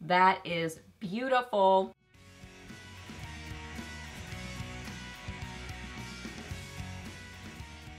That is beautiful.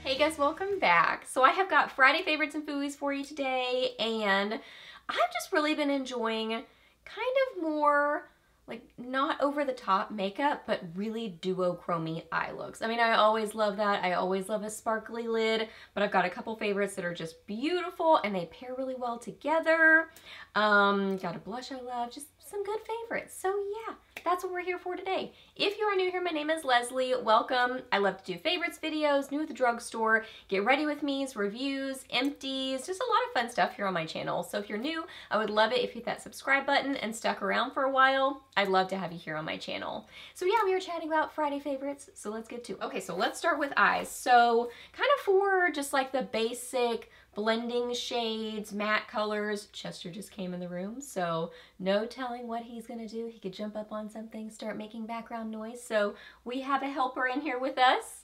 Hey guys, welcome back. So I have got Friday favorites and Fooeys for you today, and I've just really been enjoying kind of more like not over the top makeup, but really duochrome eye looks. I mean, I always love that. I always love a sparkly lid, but I've got a couple favorites that are just beautiful and they pair really well together. Got a blush I love, just some good favorites. So yeah, that's what we're here for today. If you are new here, my name is Leslie. Welcome. I love to do favorites videos, new at the drugstore, get ready with me's, reviews, empties, just a lot of fun stuff here on my channel. So if you're new, I would love it if you hit that subscribe button and stuck around for a while. I'd love to have you here on my channel. So yeah, we were chatting about Friday favorites, so let's get to it. Okay, so let's start with eyes. So kind of for just like the basic blending shades, matte colors. Chester just came in the room, so no telling what he's gonna do. He could jump up on something, start making background noise. So we have a helper in here with us.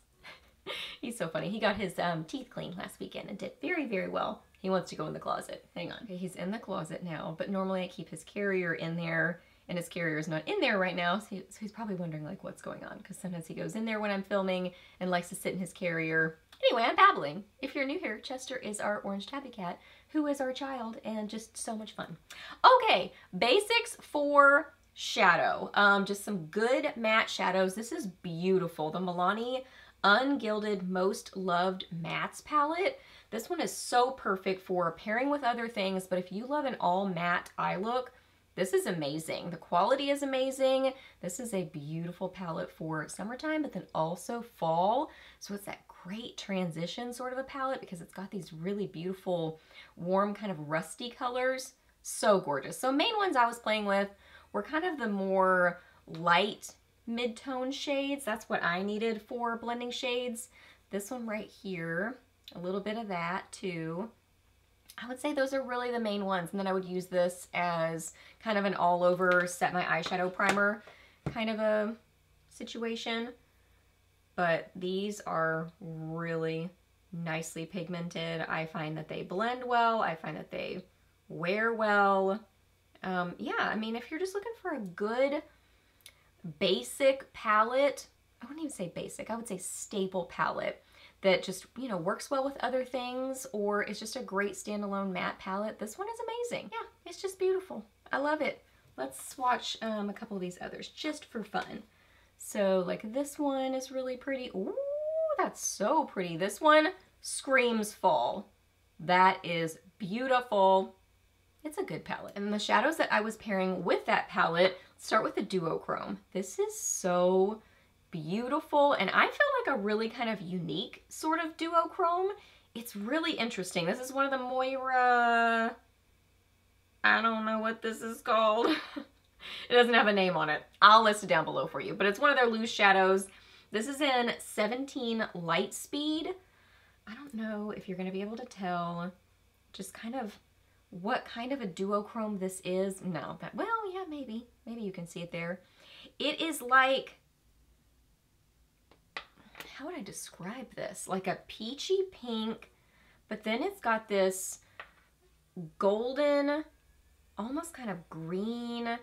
He's so funny. He got his teeth cleaned last weekend and did very, very well. He wants to go in the closet. Hang on. Okay, he's in the closet now, but normally I keep his carrier in there, and his carrier is not in there right now, so he's probably wondering like what's going on, because sometimes he goes in there when I'm filming and likes to sit in his carrier. Anyway, I'm babbling. If you're new here, Chester is our orange tabby cat, who is our child, and just so much fun. Okay, basics for shadow. Just some good matte shadows. This is beautiful. The Milani Ungilded Most Loved Mattes palette. This one is so perfect for pairing with other things, but if you love an all matte eye look, this is amazing. The quality is amazing. This is a beautiful palette for summertime, but then also fall. So it's that great transition sort of a palette because it's got these really beautiful, warm, kind of rusty colors. So gorgeous. So main ones I was playing with were kind of the more light mid-tone shades. That's what I needed for blending shades. This one right here, a little bit of that too. I would say those are really the main ones, and then I would use this as kind of an all-over set my eyeshadow primer kind of a situation. But these are really nicely pigmented. I find that they blend well. I find that they wear well. Yeah, I mean, if you're just looking for a good basic palette, I wouldn't even say basic, I would say staple palette that just, you know, works well with other things, or it's just a great standalone matte palette, this one is amazing. Yeah, it's just beautiful. I love it. Let's swatch a couple of these others just for fun. So like this one is really pretty. Ooh, that's so pretty. This one screams fall. That is beautiful. It's a good palette. And the shadows that I was pairing with that palette, let's start with the duochrome. This is so beautiful, and I feel like a really kind of unique sort of duochrome. It's really interesting. This is one of the Moira, I don't know what this is called. It doesn't have a name on it. I'll list it down below for you, but it's one of their loose shadows. This is in 17 Light Speed. I don't know if you're gonna be able to tell just kind of what kind of a duochrome this is. No, that, well, yeah, maybe you can see it there. It is like, how would I describe this? Like a peachy pink, but then it's got this golden, almost kind of green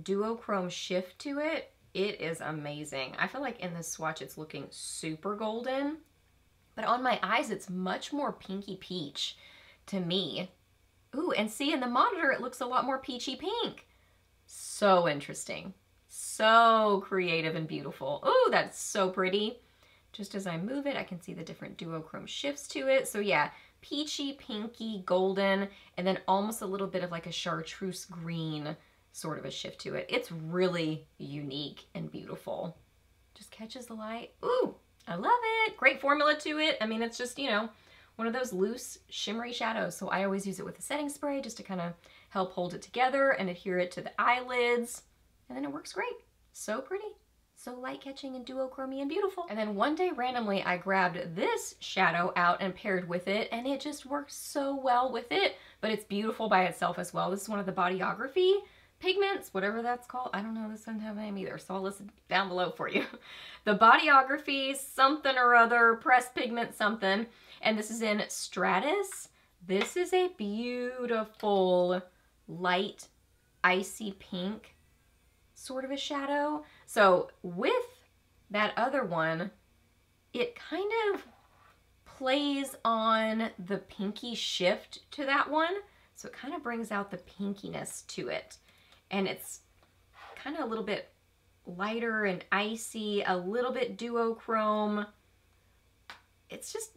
duochrome shift to it. It is amazing. I feel like in this swatch it's looking super golden, but on my eyes it's much more pinky peach to me. Ooh, and see in the monitor it looks a lot more peachy pink. So interesting. So creative and beautiful. Ooh, that's so pretty. Just as I move it, I can see the different duochrome shifts to it. So yeah, peachy, pinky, golden, and then almost a little bit of like a chartreuse green sort of a shift to it. It's really unique and beautiful. Just catches the light. Ooh, I love it. Great formula to it. I mean, it's just, you know, one of those loose shimmery shadows. So I always use it with a setting spray just to kind of help hold it together and adhere it to the eyelids. And then it works great. So pretty. So light catching and duochrome and beautiful. And then one day randomly I grabbed this shadow out and paired with it, and it just works so well with it, but it's beautiful by itself as well. This is one of the Bodyography pigments, whatever that's called. I don't know, this doesn't have a name either, so I'll list it down below for you. The Bodyography something or other, pressed pigment something, and this is in Stratus. This is a beautiful light icy pink sort of a shadow. So with that other one, it kind of plays on the pinky shift to that one. So it kind of brings out the pinkiness to it. And it's kind of a little bit lighter and icy, a little bit duochrome. It's just,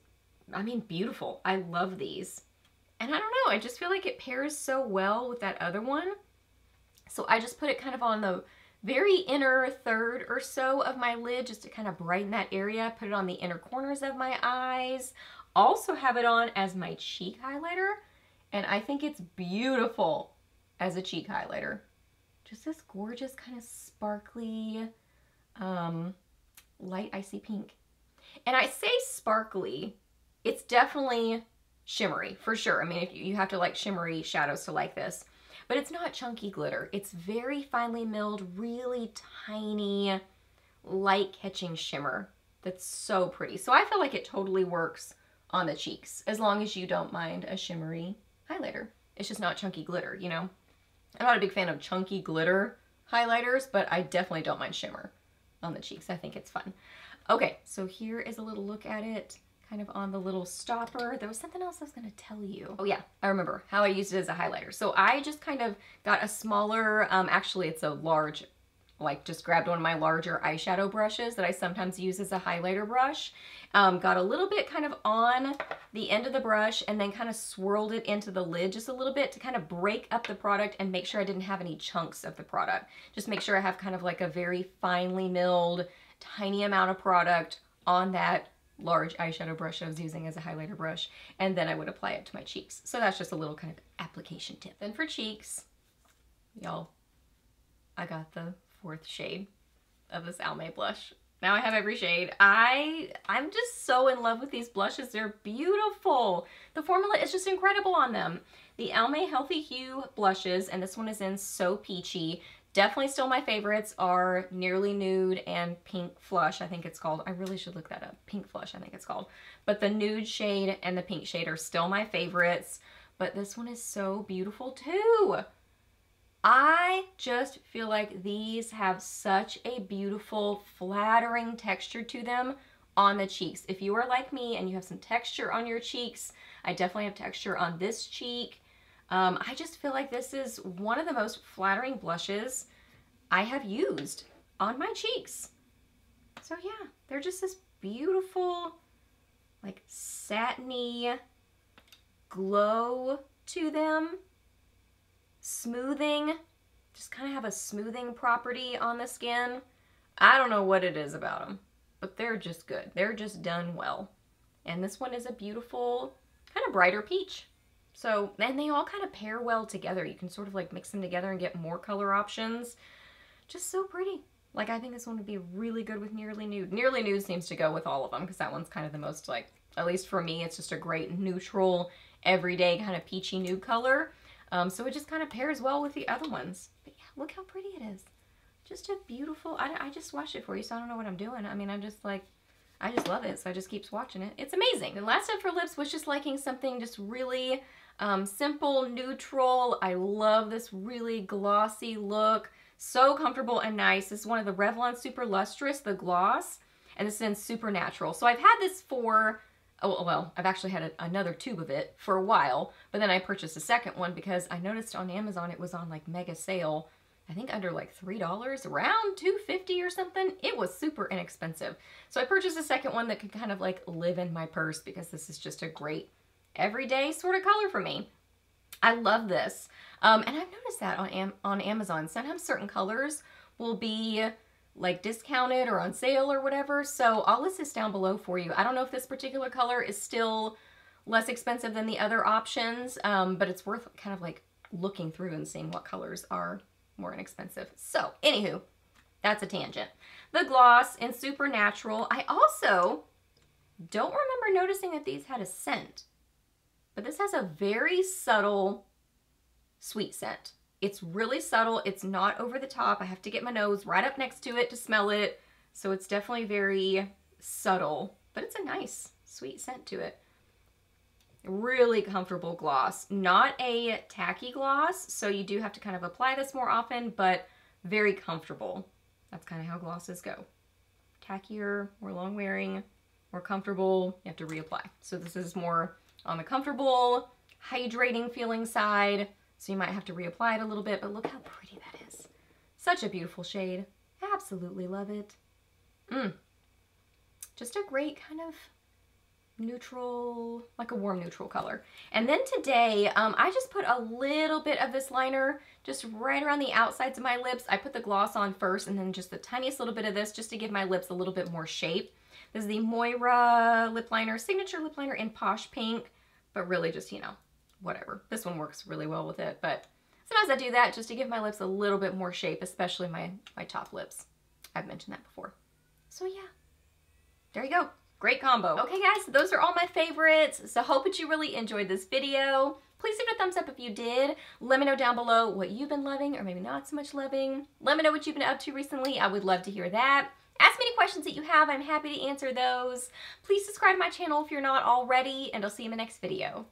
I mean, beautiful. I love these. And I don't know, I just feel like it pairs so well with that other one. So I just put it kind of on the very inner third or so of my lid just to kind of brighten that area. Put it on the inner corners of my eyes. Also have it on as my cheek highlighter. And I think it's beautiful as a cheek highlighter. Just this gorgeous kind of sparkly, light icy pink. And I say sparkly, it's definitely shimmery for sure. I mean, if you have to like shimmery shadows to like this, but it's not chunky glitter. It's very finely milled, really tiny, light catching shimmer. That's so pretty. So I feel like it totally works on the cheeks as long as you don't mind a shimmery highlighter. It's just not chunky glitter, you know? I'm not a big fan of chunky glitter highlighters, but I definitely don't mind shimmer on the cheeks. I think it's fun. Okay, so here is a little look at it, kind of on the little stopper. There was something else I was gonna tell you. Oh yeah, I remember how I used it as a highlighter. So I just kind of got a smaller, actually it's a large, like just grabbed one of my larger eyeshadow brushes that I sometimes use as a highlighter brush. Got a little bit kind of on the end of the brush and then kind of swirled it into the lid just a little bit to kind of break up the product and make sure I didn't have any chunks of the product. Just make sure I have kind of like a very finely milled, tiny amount of product on that large eyeshadow brush I was using as a highlighter brush, and then I would apply it to my cheeks. So that's just a little kind of application tip. Then for cheeks, y'all, I got the 4th shade of this Almay blush. Now I have every shade. I'm just so in love with these blushes. They're beautiful. The formula is just incredible on them. The Almay Healthy Hue blushes, and this one is in So Peachy. Definitely still my favorites are Nearly Nude and Pink Flush, I think it's called. I really should look that up. Pink Flush, I think it's called. But the nude shade and the pink shade are still my favorites. But this one is so beautiful too. I just feel like these have such a beautiful, flattering texture to them on the cheeks. If you are like me and you have some texture on your cheeks, I definitely have texture on this cheek. I just feel like this is one of the most flattering blushes I have used on my cheeks. So yeah, they're just this beautiful, like satiny glow to them. Smoothing, just kind of have a smoothing property on the skin. I don't know what it is about them, but they're just good. They're just done well. And this one is a beautiful, kind of brighter peach. So, and they all kind of pair well together. You can sort of like mix them together and get more color options. Just so pretty. Like, I think this one would be really good with Nearly Nude. Nearly Nude seems to go with all of them because that one's kind of the most, like, at least for me, it's just a great neutral, everyday kind of peachy nude color. So it just kind of pairs well with the other ones. But yeah, look how pretty it is. Just a beautiful, I just swatched it for you, so I don't know what I'm doing. I mean, I just love it, so I just keep swatching it. It's amazing. And last step for lips was just liking something just really simple, neutral. I love this really glossy look. So comfortable and nice. This is one of the Revlon Super Lustrous, the gloss, and this is in Super Natural. So I've had this for, oh, well, I've actually had another tube of it for a while, but then I purchased a second one because I noticed on Amazon it was on like mega sale, I think under like $3, around $2.50 or something. It was super inexpensive. So I purchased a second one that could kind of like live in my purse because this is just a great everyday sort of color for me. I love this. And I've noticed that on Amazon. Sometimes certain colors will be like discounted or on sale or whatever. So I'll list this down below for you. I don't know if this particular color is still less expensive than the other options, but it's worth kind of like looking through and seeing what colors are more inexpensive. So anywho, that's a tangent. The gloss in Super Natural. I also don't remember noticing that these had a scent, but this has a very subtle sweet scent. It's really subtle. It's not over the top. I have to get my nose right up next to it to smell it. So it's definitely very subtle, but it's a nice sweet scent to it. Really comfortable gloss. Not a tacky gloss, so you do have to kind of apply this more often, but very comfortable. That's kind of how glosses go. Tackier, more long wearing, more comfortable, you have to reapply. So this is more on the comfortable, hydrating feeling side, so you might have to reapply it a little bit, but look how pretty that is. Such a beautiful shade. Absolutely love it. Just a great kind of neutral, like a warm neutral color. And then today, I just put a little bit of this liner just right around the outsides of my lips. I put the gloss on first and then just the tiniest little bit of this just to give my lips a little bit more shape. This is the Moira lip liner, signature lip liner in Posh Pink, but really just, you know, whatever. This one works really well with it, but sometimes I do that just to give my lips a little bit more shape, especially my top lips. I've mentioned that before. So yeah, there you go. Great combo. Okay guys, those are all my favorites. So hope that you really enjoyed this video. Please give it a thumbs up if you did. Let me know down below what you've been loving or maybe not so much loving. Let me know what you've been up to recently. I would love to hear that. Ask me any questions that you have. I'm happy to answer those. Please subscribe to my channel if you're not already, and I'll see you in the next video.